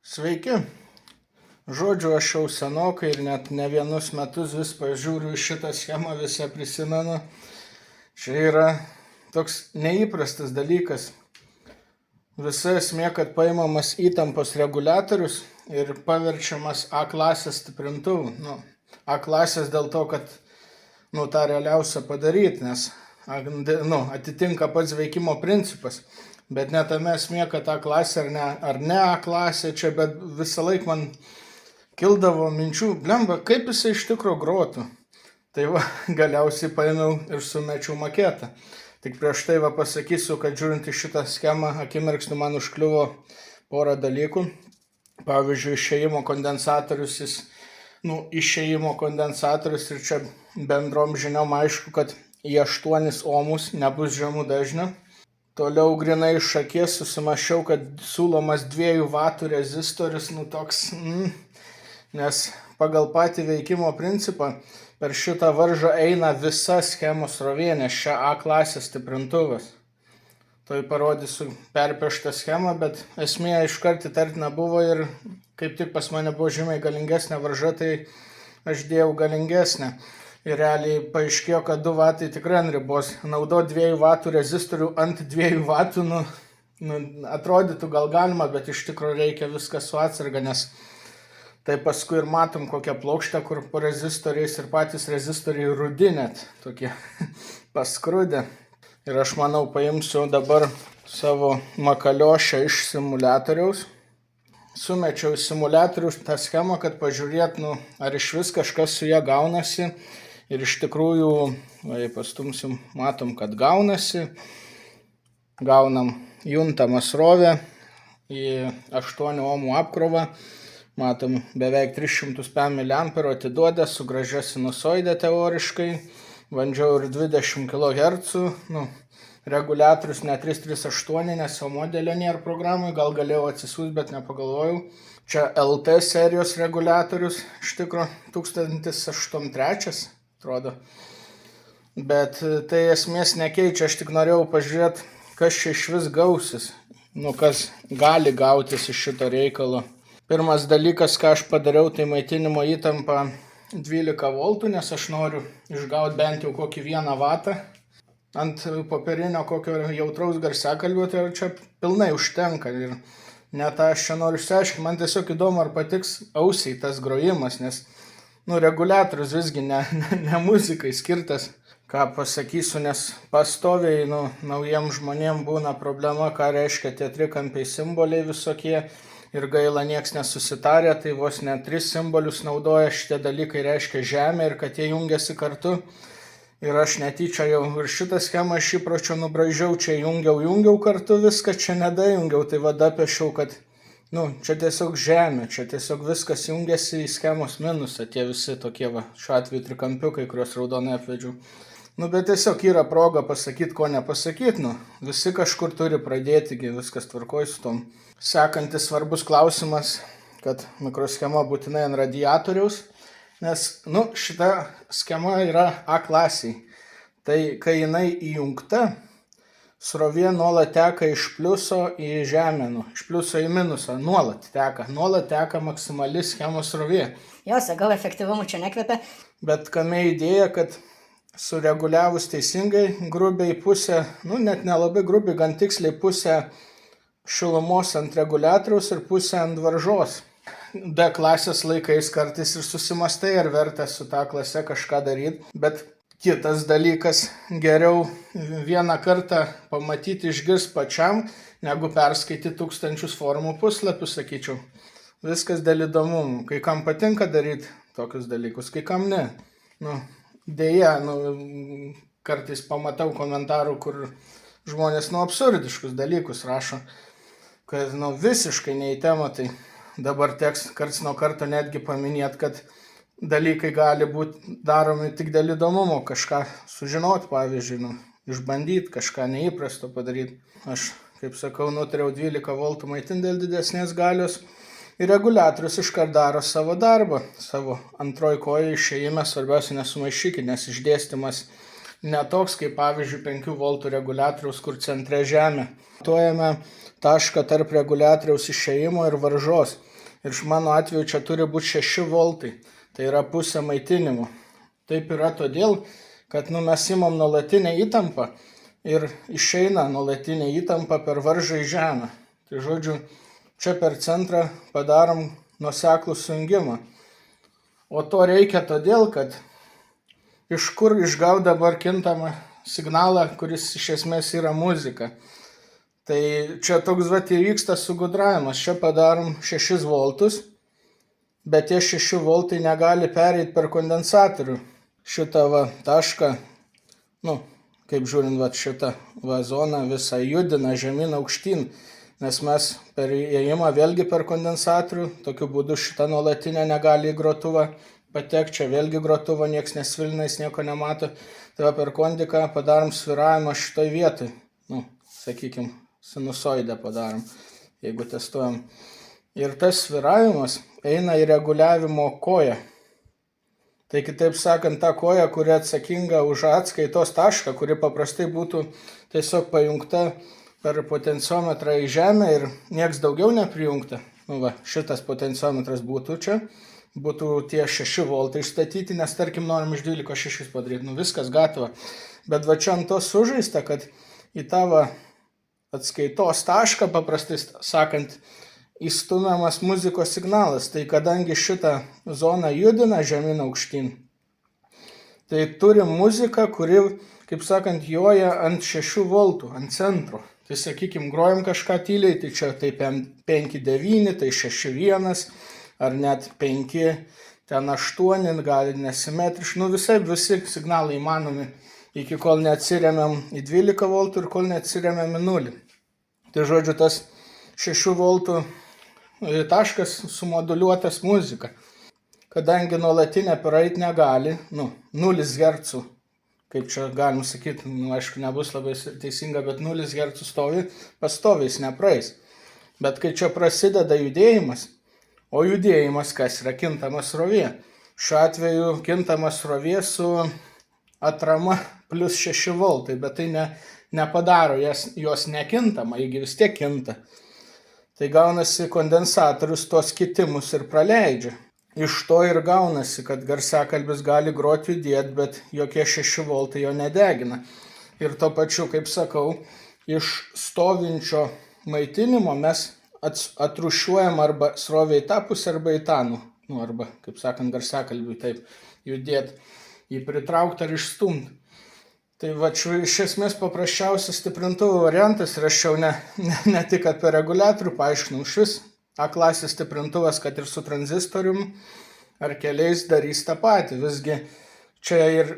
Sveiki. Žodžiu, aš jau senokai ir net ne vienus metus vis pažiūriu į šitą schemą, visą prisimenu. Čia yra toks neįprastas dalykas. Visa esmė, kad paimamas įtampos reguliatorius ir paverčiamas A klasės stiprintuvu. A klasės dėl to, kad tą realiausia padaryti, nes atitinka pats veikimo principas. Bet ne tame esmė, kad A klasė ar ne A klasė čia, bet visą laiką man kildavo minčių, blemba, kaip jisai iš tikro grotų. Tai galiausiai paėmiau ir sumečiau maketą. Tik prieš tai pasakysiu, kad žiūrint į šitą schemą, akimirksniu man užkliuvo porą dalykų. Pavyzdžiui, išėjimo kondensatorius, išėjimo kondensatorius ir čia bendrom žiniom aišku, kad į 8 ohmus nebus žemų dažnių. Toliau grinai iš akies susimašiau, kad siūlomas 2 W rezistorius, toks, nes pagal patį veikimo principą per šitą varžą eina visa schemos srovė, nes čia A klasės stiprintuvas. Tai parodysiu perpieštą schemą, bet esmė iškart įtartina buvo ir kaip tik pas mane buvo žymiai galingesnė varža, tai aš dėjau galingesnę. Ir realiai paaiškėjo, kad 2 W tikrai ant ribos. Naudoti 2 W rezistorių ant 2 W, atrodytų gal galima, bet iš tikrųjų reikia viską su atsarga, nes tai paskui ir matom kokią plokštę, kur po rezistoriais ir patys rezistoriai rudi net, tokie paskrudę. Ir aš manau, paimsiu dabar savo makaliošę iš simuliatoriaus. Sumečiau į simuliatorius tą schemą, kad pažiūrėt, ar iš vis kažkas su ją gaunasi. Ir iš tikrųjų, jei pastumsim, matom, kad gaunasi. Gaunam juntamą srovę į 8 ohmų apkrovą. Matom, beveik 300 mA atiduoda su gražia sinusoide teoriškai. Bandžiau ir 20 kHz. Reguliatorius ne 338, nes jau modelio nėra programai. Gal galėjau atsisiųsti, bet nepagalvojau. Čia LT serijos reguliatorius, iš tikro 1083, atrodo. Bet tai esmės nekeičia, aš tik norėjau pažiūrėti, kas čia iš vis gausis. Kas gali gautis iš šito reikalo. Pirmas dalykas, ką aš padariau, tai maitinimo įtampa 12 V, nes aš noriu išgauti bent jau kokį 1 W. Ant popierinio kokio jautraus garsiakalbio, tai čia pilnai užtenka. Ir net aš čia noriu išsiaiškinti, man tiesiog įdomu, ar patiks ausiai tas grojimas, nes reguliatorius visgi ne muzikai skirtas. Ką pasakysiu, nes pastoviai naujiem žmonėm būna problema, ką reiškia tie trikampiai simboliai visokie. Ir gaila, nieks nesusitarė, tai vos ne 3 simbolius naudoja, šitie dalykai reiškia žemė ir kad jie jungiasi kartu. Ir aš netyčia jau ir šitą schemą iš įpročio nubraižiau, čia jungiau kartu viską, čia nedajungiau, tai dapešiau, kad čia tiesiog žemė, čia tiesiog viskas jungiasi į schemos minusą, tie visi tokie šiuo atveju trikampiukai, kuriuos raudonai apvedžiau. Bet tiesiog yra proga pasakyti, ko nepasakyti, visi kažkur turi pradėti, viskas tvarkoj su tom. Sekantis svarbus klausimas, kad mikroschema būtinai ant radiatoriaus, nes šita schema yra A klasiai. Tai kai jinai įjungta, srovė nuolat teka iš pliuso į žemę, iš pliuso į minusą, nuolat teka maksimali schemos srovė. Jos, gal efektyvumu čia nekvepia. Bet kame idėja, kad sureguliavus teisingai, grubiai pusę, net nelabai grubiai, gan tiksliai pusę šilumos ant reguliatoriaus ir pusę ant varžos. D klasės laikais kartais ir susimastai, ar verta su tą klase kažką daryti, bet kitas dalykas, geriau vieną kartą pamatyti, išgirsti pačiam, negu perskaityti 1000 formų puslapių, sakyčiau. Viskas dėl įdomumų. Kai kam patinka daryti tokius dalykus, kai kam ne. Deja, kartais pamatau komentarų, kur žmonės absurdiškus dalykus rašo, kad visiškai ne į temą, tai dabar teks karts nuo karto netgi paminėti, kad dalykai gali būti daromi tik dėl įdomumo, kažką sužinoti, pavyzdžiui, išbandyti, kažką neįprasto padaryti. Aš, kaip sakau, nutariau 12 V maitinti dėl didesnės galios. Ir reguliatorius iškart daro savo darbą, savo antroji koja išėjime, svarbiausia nesumaišykit, nes išdėstymas ne toks kaip pavyzdžiui 5 voltų reguliatoriaus, kur centre žemė. Matuojame tašką tarp reguliatoriaus išėjimo ir varžos. Ir iš mano atveju čia turi būti 6 voltai. Tai yra pusė maitinimo. Taip yra todėl, kad mes imam nuolatinę įtampą ir išeina nuolatinė įtampa per varžą į žemę. Tai žodžiu, čia per centrą padarom nuoseklų sujungimą. O to reikia todėl, kad iš kur išgaut dabar kintamą signalą, kuris iš esmės yra muzika. Tai čia toks įvyksta sugudravimas. Čia padarom 6 voltus, bet tie 6 voltai negali pereiti per kondensatorių. Šitą tašką, kaip žiūrint, šitą zoną visą judina žemyn aukštyn, nes mes per įėjimą vėlgi per kondensatorių, tokiu būdu šitą nuolatinę negali į grotuvą patekti, čia vėlgi grotuvą nieks nesvilina, jis nieko nemato, tai per kondiką padarom svyravimą šitoj vietoj, sakykim, sinusoidę padarom, jeigu testuojam. Ir tas svyravimas eina į reguliavimo koją. Tai kitaip sakant, ta koja, kuri atsakinga už atskaitos tašką, kuri paprastai būtų tiesiog pajungta per potenciometrą į žemę ir nieks daugiau neprijungta. Šitas potenciometras būtų čia, būtų tie 6 voltai išstatyti, nes tarkim norim iš 12 6 padaryti, viskas gatava. Bet čia ant to sužaista, kad į tavo atskaitos tašką, paprastai sakant, įstumiamas muzikos signalas. Tai kadangi šitą zoną judina žemyn aukštyn, tai turim muziką, kuri, kaip sakant, joja ant 6 voltų, ant centro. Tai sakykim, grojam kažką tyliai, tai čia tai 5-9, tai 6-1, ar net 5-8, gali nesimetriškai, visi signalai įmanomi, iki kol neatsiremiam į 12 voltų ir kol neatsiremiam į 0. Tai žodžiu, tas 6 voltų taškas sumoduliuotas muzika. Kadangi nuolatinė praeit negali, 0 Hz, kaip čia galim sakyti, aišku, nebus labai teisinga, bet 0 Hz stovi, pastoviais nepraeis. Bet kai čia prasideda judėjimas, o judėjimas kas yra kintamas srovė. Šiuo atveju kintamas srovė su atrama plus 6 voltai, bet tai nepadaro jos nekintama, jeigu vis tiek kinta. Tai gaunasi kondensatorius tos kitimus ir praleidžia. Iš to ir gaunasi, kad garsiakalbis gali groti judėti, bet jokie 6 voltai jo nedegina. Ir to pačiu, kaip sakau, iš stovinčio maitinimo mes atrūšiuojam arba srovę į tą pusę, arba į tą, arba, kaip sakant, garsiakalbiui taip judėti, jį pritraukti ar išstumti. Tai iš esmės paprasčiausias stiprintuvo variantas, ir aš jau ne tik apie reguliatorių paaiškinau, šis A klasės stiprintuvas, kad ir su tranzistorium ar keliais darys tą patį. Visgi čia ir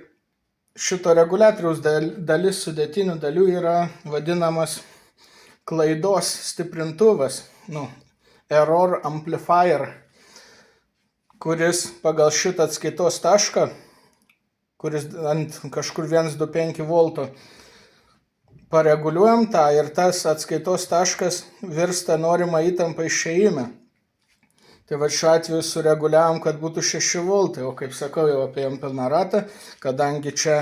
šito reguliatoriaus dalis sudėtinių dalių yra vadinamas klaidos stiprintuvas, error amplifier, kuris pagal šitą atskaitos tašką, kuris ant kažkur 1,25 volto, pareguliuojam tą ir tas atskaitos taškas virsta norima įtampa išėjime. Tai šiuo atveju sureguliavom, kad būtų 6 voltai, o kaip sakau, jau apėjom pilną ratą, kadangi čia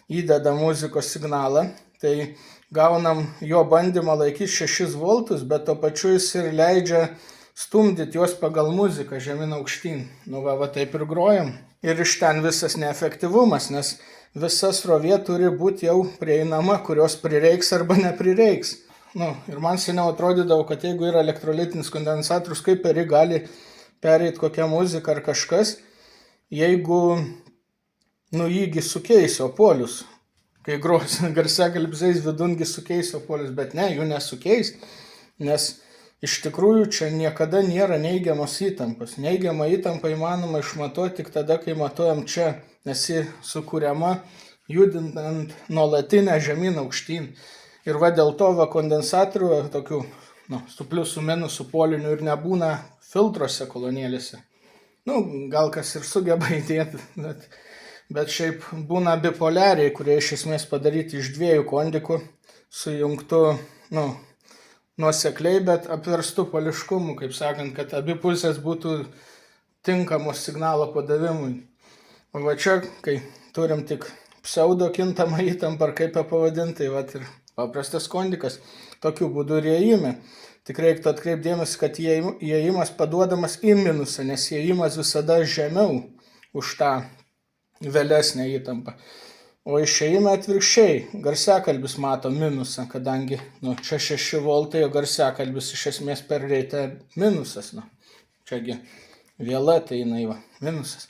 įdeda muzikos signalą, tai gaunam jo bandymą laikyti 6 voltus, bet to pačiu jis ir leidžia stumdyti juos pagal muziką žemyn aukštyn. Taip ir grojam. Ir iš ten visas neefektyvumas, nes visa srovė turi būti jau prieinama, kurios prireiks arba neprireiks. Ir man seniau atrodydavo, kad jeigu yra elektrolitinis kondensatorius, kaip per jį gali pereiti kokią muziką ar kažkas, jeigu jįgi sukeis opolius. Kai gros garsiakalbiais vidungi sukeis opolius, bet ne, jų nesukeis, nes iš tikrųjų čia niekada nėra neigiamos įtampos. Neigiamą įtampą įmanoma išmatuoti tik tada, kai matuojam čia, nes ji sukuriama judinant nuolatinę žemyn aukštyn. Ir dėl to kondensatorių tokių su pliusų minusų polinių ir nebūna filtruose kolonėlėse. Gal kas ir sugeba įdėti, bet šiaip būna bipoliariai, kurie iš esmės padaryti iš 2 kondikų, sujungtų, nuosekliai, bet apverstų poliškumu, kaip sakant, kad abi pusės būtų tinkamos signalo padavimui. O čia, kai turim tik pseudo kintamą įtampą, ar kaip pavadinti, tai vat ir paprastas skondikas. Tokiu būdu ir įėjime. Tik reiktų atkreipdėmės, kad įėjimas paduodamas į minusą, nes įėjimas visada žemiau už tą vėlesnę įtampą. O išėjime atvirkščiai, garsiakalbis mato minusą, kadangi čia 6 voltai, o garsiakalbis iš esmės per reitę minusas. Čiagi vėla, tai jinai minusas.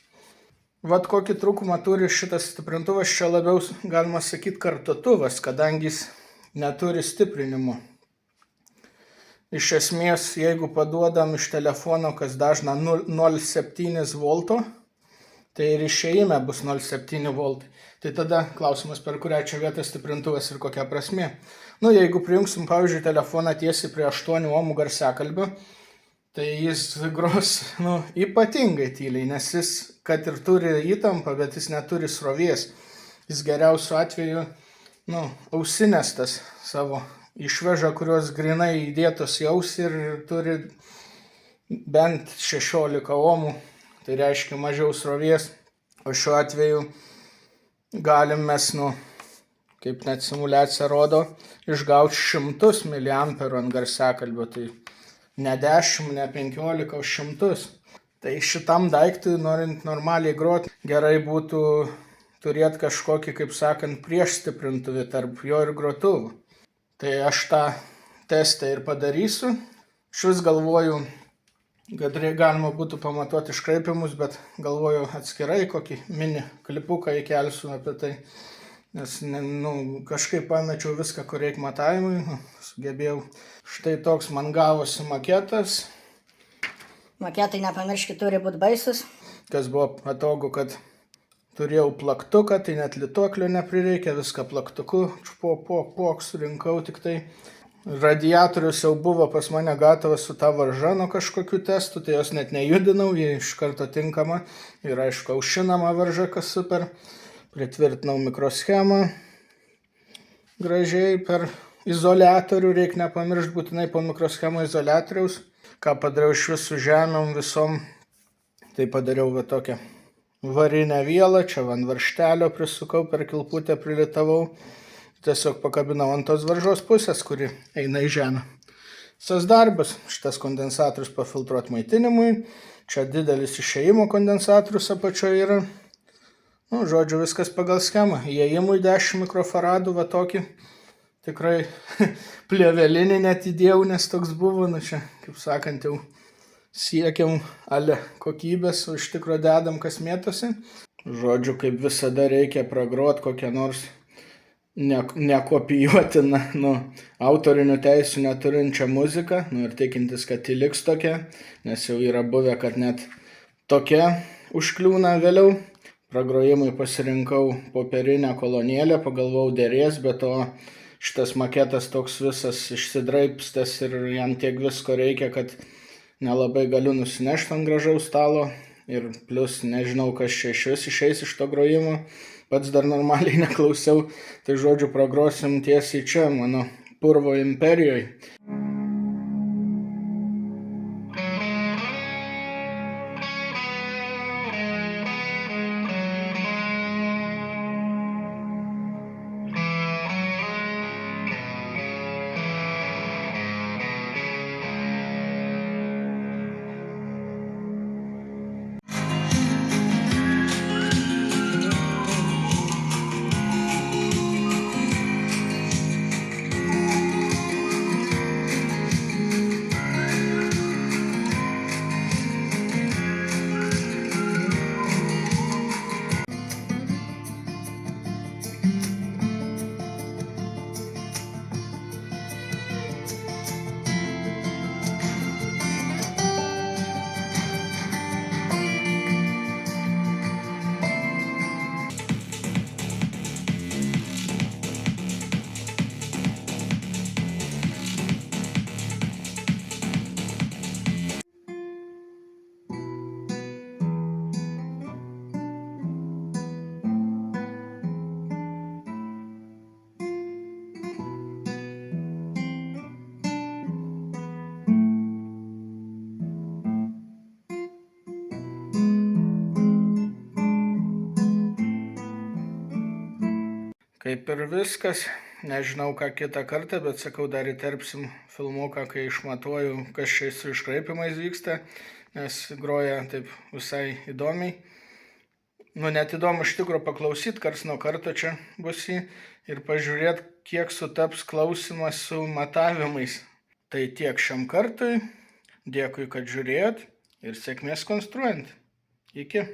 Vat kokį trūkumą turi šitas stiprintuvas, čia labiau galima sakyti kartotuvas, kadangi jis neturi stiprinimo. Iš esmės, jeigu paduodam iš telefono, kas dažna 0,7 volto, tai ir išėjime bus 0,7 voltai. Tai tada klausimas, per kurią čia vietą stiprintuvas ir kokia prasmė. Jeigu prijungsim, pavyzdžiui, telefoną tiesiai prie 8 ohmų garsiakalbio, tai jis gros ypatingai tyliai, nes jis, kad ir turi įtampą, bet jis neturi srovės. Jis geriausiu atveju, ausinės tas savo išveža, kurios grinai įdėtos į ausį ir turi bent 16 ohmų, tai reiškia mažiau srovės. O šiuo atveju galim mes, kaip net simuliacija rodo, išgauti 100 mA ant garsiakalbio, tai ne 10, ne 15, o 100. Tai šitam daiktui, norint normaliai groti, gerai būtų turėti kažkokį, kaip sakant, priešstiprintuvį tarp jo ir grotuvų. Tai aš tą testą ir padarysiu. Šis galvoju, kad galima būtų pamatuoti iškraipimus, bet galvoju atskirai kokį mini klipuką įkelsiu apie tai. Nes kažkaip pamečiau viską, kur reikia matavimui, sugebėjau. Štai toks man gavosi maketas. Maketai, nepamirškit, turi būti baisus. Kas buvo patogu, kad turėjau plaktuką, tai net lituoklio neprireikia, viską plaktuku, surinkau tik tai. Radiatorius jau buvo pas mane gatavas su ta varža nuo kažkokių testų, tai jos net nejudinau, jie iš karto tinkama. Ir aišku, aušinama varža, kas super. Pritvirtinau mikroschemą gražiai per izoliatorių, reikia nepamiršti būtinai po mikroschemo izoliatoriaus. Ką padariau iš visų žemėm visom, tai padariau tokią varinę vielą, čia ant varžtelio prisukau, per kilputę prilitavau. Tiesiog pakabinau ant tos varžos pusės, kuri eina į žemę. Visas darbas, šitas kondensatorius pafiltruoti maitinimui, čia didelis išėjimo kondensatorius apačioje yra. Žodžiu, viskas pagal schemą. Įėjimui 10 mikrofaradų, tokį tikrai plėvelinį net įdėjau, nes toks buvo, čia, kaip sakant, jau siekiam ale kokybės, o iš tikro dedam, kas mėtosi. Žodžiu, kaip visada reikia pragrot kokią nors nekopijuotiną, autorinių teisių neturinčią muziką, ir tikintis, kad ji liks tokia, nes jau yra buvę, kad net tokia užkliūna vėliau. Pragrojimui pasirinkau popierinę kolonėlę, pagalvojau dėrės, bet to šitas maketas toks visas išsidraipstęs ir jam tiek visko reikia, kad nelabai galiu nusinešti ant gražaus stalo. Ir plus nežinau, kas čia išeis iš to grojimo, pats dar normaliai neklausiau, tai žodžiu pragrosim tiesiai čia, mano purvo imperijoje. Kaip ir viskas. Nežinau, ką kitą kartą, bet sakau, dar įterpsim filmuką, kai išmatuoju, kas čia su iškraipimais vyksta, nes groja taip visai įdomiai. Nu, net įdomu iš tikrųjų paklausyti, kars nuo karto čia bus jį ir pažiūrėti, kiek sutaps klausimas su matavimais. Tai tiek šiam kartui. Dėkui, kad žiūrėjot ir sėkmės konstruojant. Iki.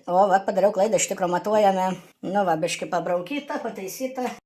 O, va, padariau klaidą, iš tikrųjų matuojame, nu, va, biški pabraukyta, pataisyta.